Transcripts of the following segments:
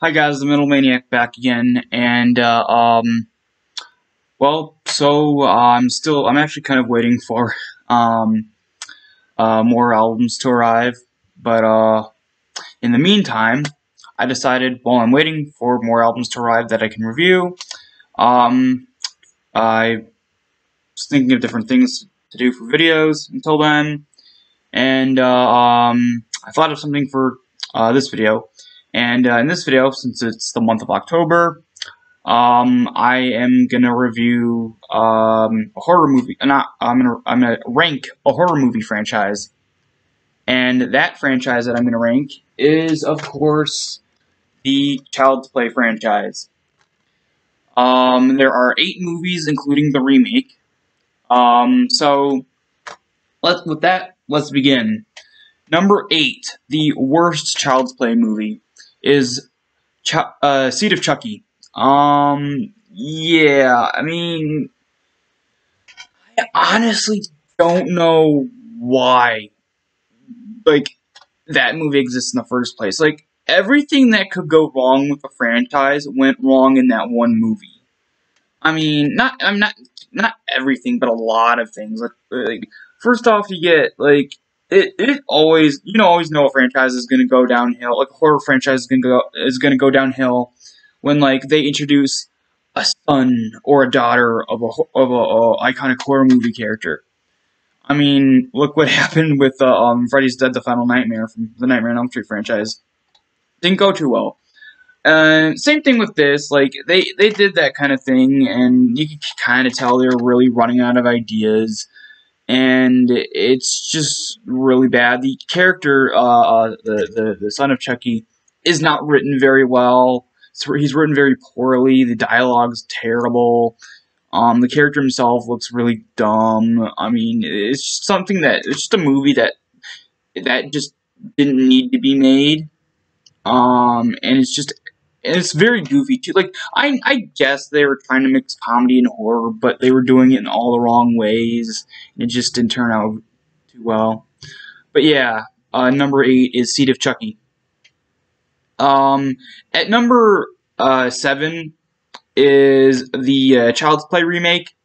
Hi guys, the Metal Maniac back again, and I'm actually kind of waiting for um, more albums to arrive, but in the meantime, I decided while I'm waiting for more albums to arrive that I can review, um, I was thinking of different things to do for videos until then, and I thought of something for this video, and in this video, since it's the month of October. I am gonna review a horror movie. Not I'm gonna rank a horror movie franchise, and that franchise that I'm gonna rank is, of course, the Child's Play franchise. There are 8 movies, including the remake. So let's begin. Number 8, the worst Child's Play movie, is Seed of Chucky. Yeah, I mean, I honestly don't know why, like, that movie exists in the first place. Like, everything that could go wrong with the franchise went wrong in that one movie. I mean, not everything, but a lot of things. Like first off, you get, like, it always, always know a franchise is gonna go downhill. Like, a horror franchise is gonna go downhill when, like, they introduce a son or a daughter of a iconic horror movie character. I mean, look what happened with Freddy's Dead: The Final Nightmare from the Nightmare on Elm Street franchise. Didn't go too well. Same thing with this. Like, they did that kind of thing, and you could kind of tell they were really running out of ideas, and it's just really bad. The character, the son of Chucky, is not written very well. He's written very poorly. The dialogue's terrible. The character himself looks really dumb. I mean, it's just it's just a movie that just didn't need to be made. And it's very goofy too. Like, I guess they were trying to mix comedy and horror, but they were doing it in all the wrong ways, and it just didn't turn out too well. But yeah, number 8 is Seed of Chucky. At number 7 is the Child's Play remake.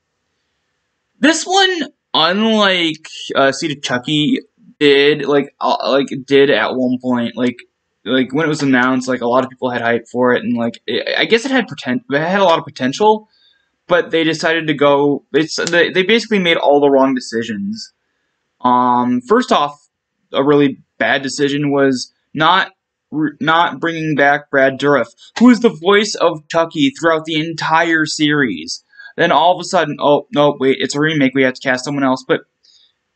This one, unlike Seed of Chucky, did at one point, like when it was announced, like, a lot of people had hype for it, and, like, I guess it had a lot of potential, but they decided to go. They basically made all the wrong decisions. First off, a really bad decision was not bringing back Brad Dourif, who is the voice of Chucky throughout the entire series. Then all of a sudden, oh no, wait, it's a remake. We have to cast someone else, but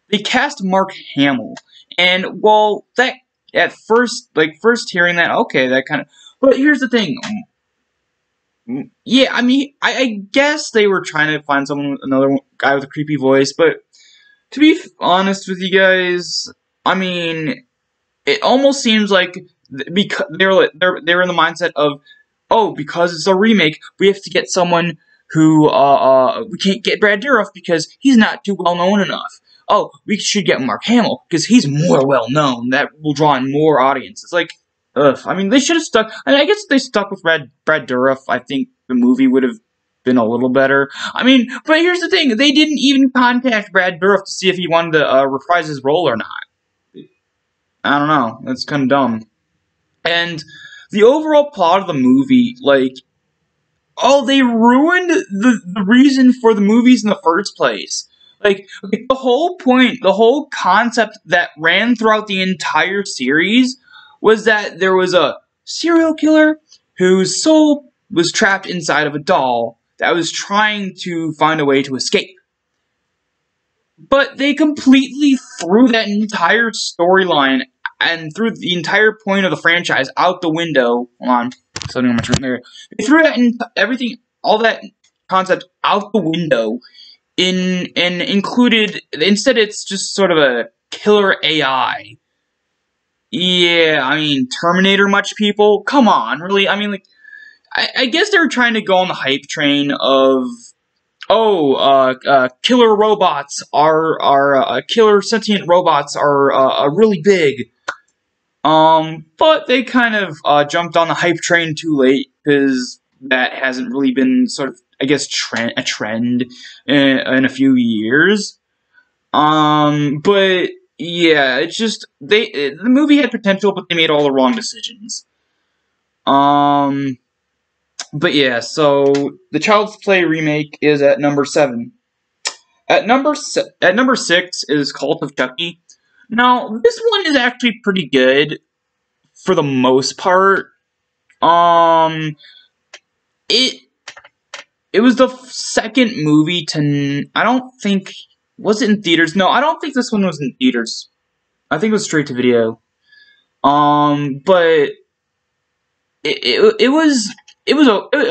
they cast Mark Hamill, and, well, that at first, first hearing that, okay, that kind of. But here's the thing. Yeah, I mean, I guess they were trying to find another guy with a creepy voice, but to be honest with you guys, I mean, it almost seems like because they're in the mindset of, oh, because it's a remake, we have to get someone who we can't get Brad Dourif because he's not too well known enough. Oh, we should get Mark Hamill because he's more well known. That will draw in more audiences. Like, ugh. I mean, they should have stuck. I mean, I guess if they stuck with Brad Dourif, I think the movie would have been a little better. I mean, but here's the thing: they didn't even contact Brad Dourif to see if he wanted to reprise his role or not. I don't know. That's kind of dumb. And the overall plot of the movie, like, oh, they ruined the reason for the movies in the first place. Like, okay, the whole point, the whole concept that ran throughout the entire series was that there was a serial killer whose soul was trapped inside of a doll that was trying to find a way to escape. But they completely threw that entire storyline and threw the entire point of the franchise out the window. Hold on, something on my screen there. They threw everything, all that concept out the window. And included, instead, it's just sort of a killer AI. Yeah, I mean, Terminator much, people? Come on, really? I mean, like, I guess they were trying to go on the hype train of, oh, killer robots killer sentient robots are really big. But they kind of jumped on the hype train too late because that hasn't really been sort of, I guess, a trend in a few years. But yeah, it's just the movie had potential, but they made all the wrong decisions. Um, but yeah, so the Child's Play remake is at number 7. At number 6 is Cult of Chucky. Now, this one is actually pretty good for the most part. Um, it it was the second movie to. I don't think was it in theaters. No, I don't think this one was in theaters. I think it was straight to video. But I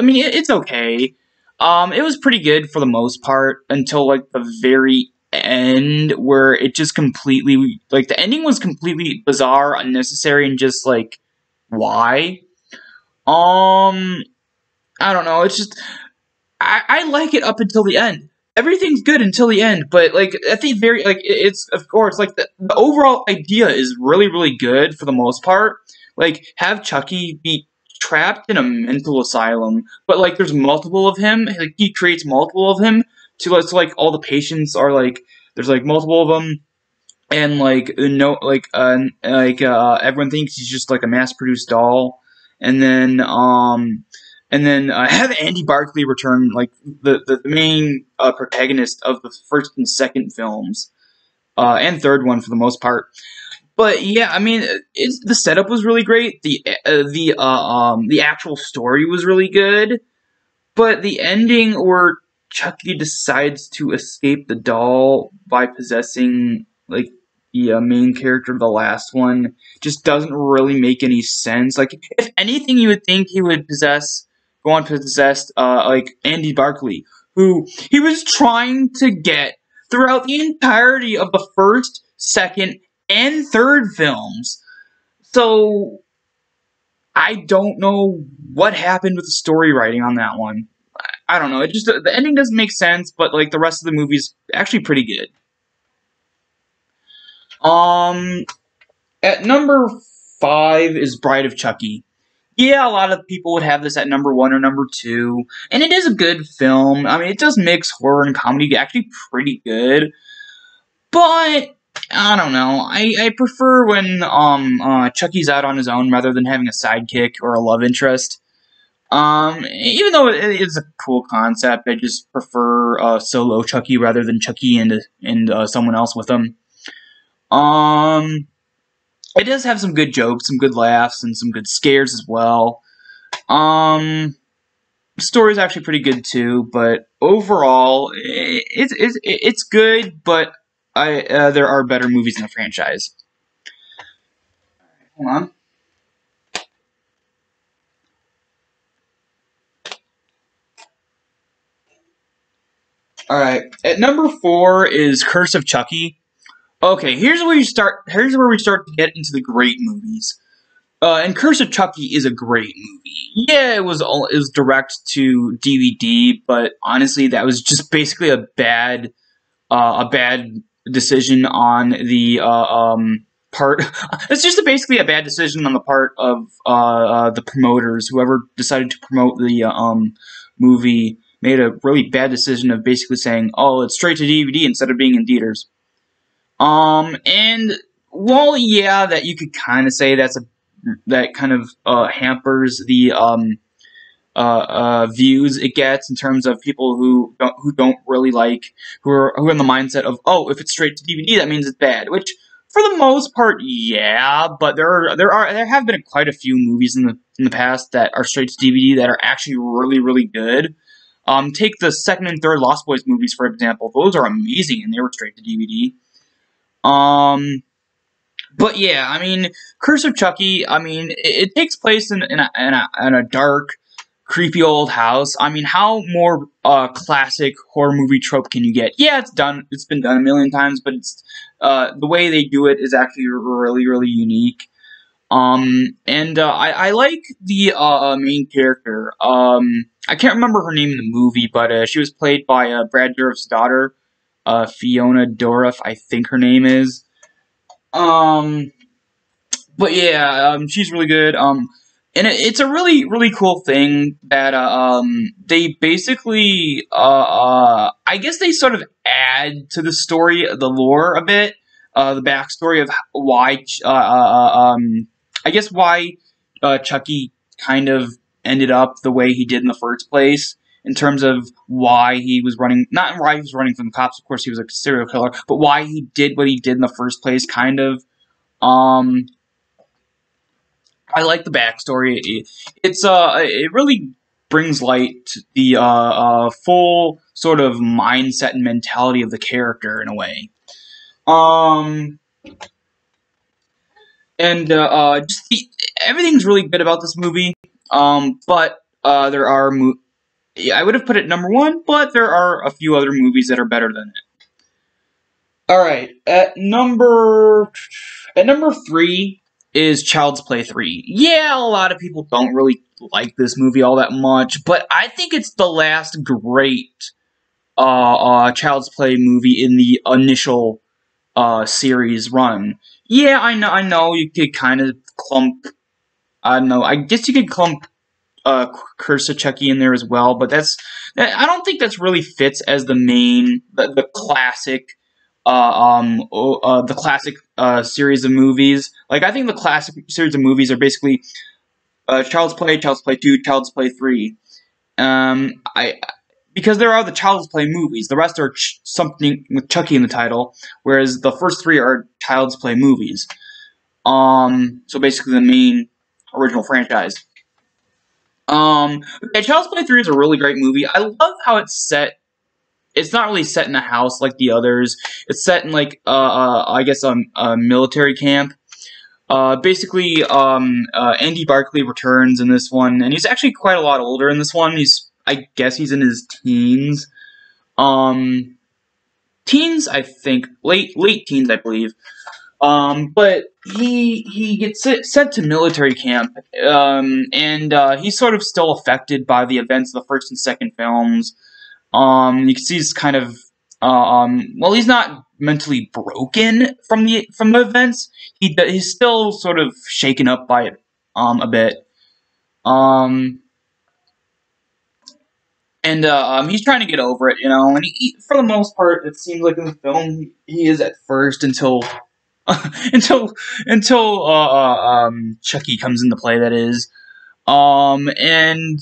mean, it's okay. It was pretty good for the most part until like the very end, where it just completely like the ending was completely bizarre, unnecessary, and just like why? Um, I don't know. It's just I like it up until the end. Everything's good until the end, but like at the very like it's of course like the overall idea is really good for the most part. Like have Chucky be trapped in a mental asylum, but like there's multiple of him. Like he creates multiple of him so like all the patients are like there's like multiple of them, and like no everyone thinks he's just like a mass produced doll, and then have Andy Barclay return, like the main protagonist of the first and second films, and third one for the most part. But yeah, I mean, the setup was really great. The actual story was really good, but the ending where Chucky decides to escape the doll by possessing like the main character of the last one just doesn't really make any sense. Like, if anything, you would think he would go on to possess like Andy Barclay, who he was trying to get throughout the entirety of the first, second, and third films. So I don't know what happened with the story writing on that one. I don't know. It just the ending doesn't make sense, but like the rest of the movie's actually pretty good. Um, at number 5 is Bride of Chucky. Yeah, a lot of people would have this at number 1 or number 2, and it is a good film. I mean, it does mix horror and comedy actually pretty good, but I don't know. I prefer when Chucky's out on his own rather than having a sidekick or a love interest. Even though it's a cool concept, I just prefer solo Chucky rather than Chucky and someone else with him. Um, it does have some good jokes, some good laughs, and some good scares as well. Um, the story's actually pretty good too, but overall, it's good. But there are better movies in the franchise. Hold on. All right, at number 4 is Curse of Chucky. Okay, here's where you start. Here's where we start to get into the great movies. And Curse of Chucky is a great movie. Yeah, it was direct to DVD, but honestly, that was just basically a bad decision on the part. It's just basically a bad decision on the part of the promoters. Whoever decided to promote the movie made a really bad decision of basically saying, "Oh, it's straight to DVD" instead of being in theaters. And well, yeah, that you could kind of say that kind of hampers the views it gets in terms of people who don't really like who are in the mindset of, oh, if it's straight to DVD that means it's bad, which for the most part, yeah, but there have been quite a few movies in the past that are straight to DVD that are actually really good. Take the second and third Lost Boys movies for example; those are amazing, and they were straight to DVD. But yeah, I mean, Curse of Chucky. I mean, it takes place in a dark, creepy old house. I mean, how more classic horror movie trope can you get? Yeah, it's done. It's been done a million times, but it's the way they do it is actually really unique. And I like the main character. I can't remember her name in the movie, but she was played by Brad Dourif's daughter, Fiona Dourif, I think her name is. Um, But yeah, she's really good. And it's a really cool thing that they basically I guess they sort of add to the story, the lore a bit, the backstory of why I guess why Chucky kind of ended up the way he did in the first place. In terms of why he was running, not why he was running from the cops, of course he was a serial killer, but why he did what he did in the first place, kind of. Um, I like the backstory. It really brings light to the full sort of mindset and mentality of the character in a way. Um, and just everything's really good about this movie. But there are I would have put it number one, but there are a few other movies that are better than it. All right, at number three is Child's Play 3. Yeah, a lot of people don't really like this movie all that much, but I think it's the last great Child's Play movie in the initial series run. Yeah, I know, you could kind of clump. I don't know. I guess you could clump Curse of Chucky in there as well, but I don't think that's really fits as the main, the classic the classic series of movies. Like, I think the classic series of movies are basically Child's Play, Child's Play 2, Child's Play 3. I Because there are the Child's Play movies. The rest are something with Chucky in the title, whereas the first three are Child's Play movies. So basically the main original franchise. Yeah, Child's Play 3 is a really great movie. I love how it's set. It's not really set in a house like the others. It's set in, like, I guess a military camp. Basically, Andy Barclay returns in this one, and he's actually quite a lot older in this one. I guess he's in his teens. Teens, I think. Late teens, I believe. But he gets sent to military camp, and he's sort of still affected by the events of the first and second films. You can see he's kind of, well, he's not mentally broken from the events. He's still sort of shaken up by it, a bit. And he's trying to get over it, and for the most part, it seems like in the film, he is at first until, until Chucky comes into play, that is. And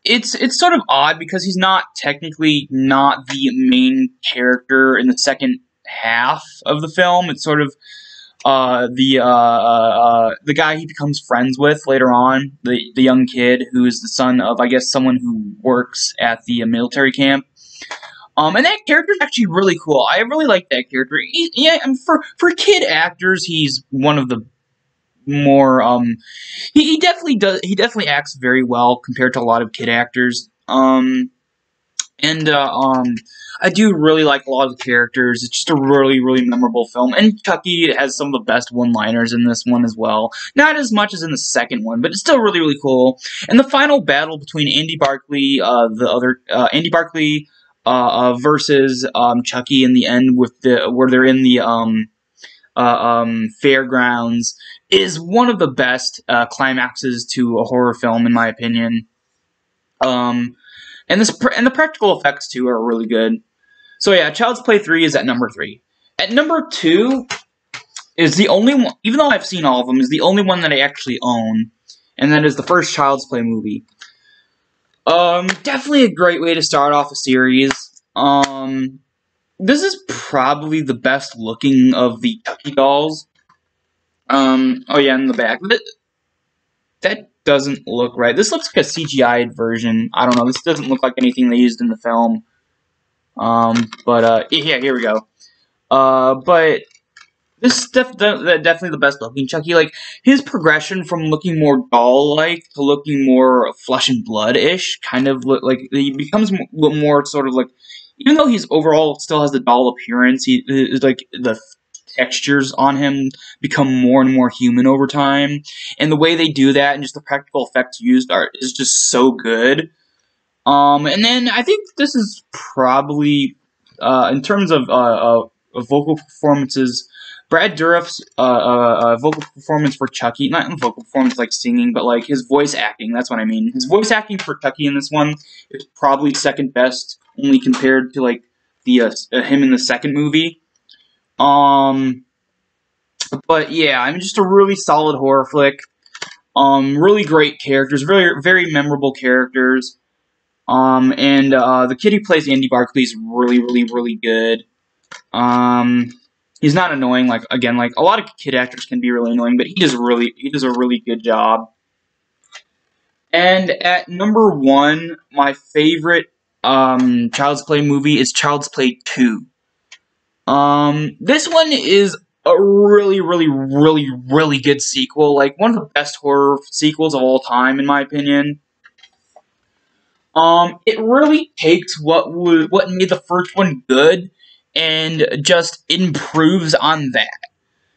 it's sort of odd because he's technically not the main character in the second half of the film. It's sort of the guy he becomes friends with later on, the young kid who is the son of, I guess, someone who works at the military camp. And that character is actually really cool. I really like that character. For kid actors, he's one of the more he definitely acts very well compared to a lot of kid actors. I do really like a lot of the characters. It's just a really memorable film, and Chucky has some of the best one-liners in this one as well. Not as much as in the second one, but it's still really cool. And the final battle between Andy Barclay, Andy Barclay versus Chucky in the end, where they're in the fairgrounds, is one of the best climaxes to a horror film, in my opinion. And the practical effects too are really good. So yeah, Child's Play 3 is at number 3. At number 2 is the only one, even though I've seen all of them, is the only one that I actually own, and that is the first Child's Play movie. Definitely a great way to start off a series. This is probably the best looking of the Chucky dolls. Oh yeah, in the back. That doesn't look right. This looks like a CGI version. I don't know. This doesn't look like anything they used in the film. Yeah, here we go. But this is definitely the best looking Chucky. Like, his progression from looking more doll-like to looking more flesh and blood-ish, kind of like, he becomes more sort of like, even though he's overall still has the doll appearance, he is like, the textures on him become more and more human over time. And the way they do that and just the practical effects used is just so good. And then I think this is probably, in terms of vocal performances, Brad Dourif's vocal performance for Chucky, not vocal performance like singing, but like his voice acting, that's what I mean. His voice acting for Chucky in this one is probably second best, only compared to like the him in the second movie. But yeah, I mean, just a really solid horror flick. Really great characters, very memorable characters. And the kid who plays Andy Barclay is really good. He's not annoying, like, again, like, a lot of kid actors can be really annoying, but he does a really good job. And at number 1, my favorite, Child's Play movie is Child's Play 2. This one is a really good sequel, like, one of the best horror sequels of all time, in my opinion. It really takes what made the first one good, and just improves on that,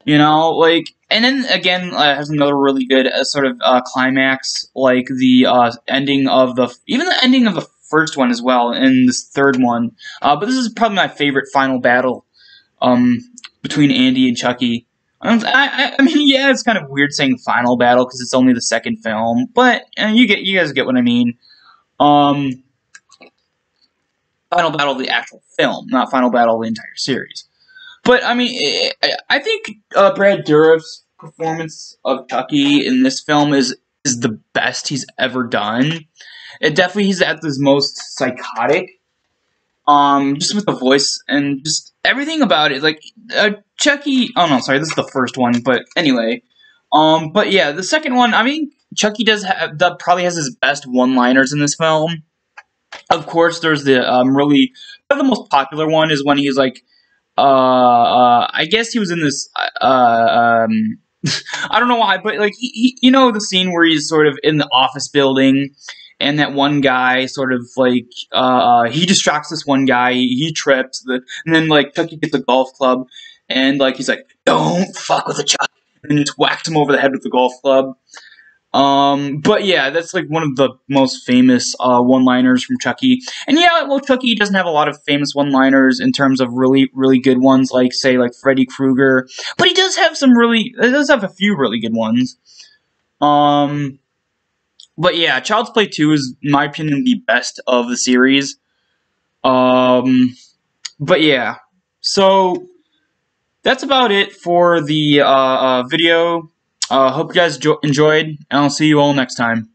you know, like, and then again has another really good sort of climax, like the ending of even the ending of the first one as well, and this third one. But this is probably my favorite final battle between Andy and Chucky. I mean, yeah, it's kind of weird saying final battle because it's only the second film, but you guys get what I mean. Final battle of the actual film, not final battle of the entire series. But I mean, I think Brad Dourif's performance of Chucky in this film is the best he's ever done. It definitely, he's at his most psychotic. Just with the voice and just everything about it, like Chucky. Oh no, sorry, this is the first one. But anyway, but yeah, the second one. I mean, Chucky probably has his best one-liners in this film. Of course, there's the the most popular one is when he's like, I guess he was in this, I don't know why, but like you know the scene where he's sort of in the office building, and that one guy sort of like, he distracts this one guy, he trips, and then like Chucky gets a golf club, and like he's like, "Don't fuck with the Chuck," and just whacks him over the head with the golf club. But yeah, that's like one of the most famous one-liners from Chucky. And yeah, well, Chucky doesn't have a lot of famous one-liners in terms of really good ones, like say like Freddy Krueger, but he does have a few really good ones. But yeah, Child's Play 2 is, in my opinion, the best of the series. But yeah, so that's about it for the video. Hope you guys enjoyed, and I'll see you all next time.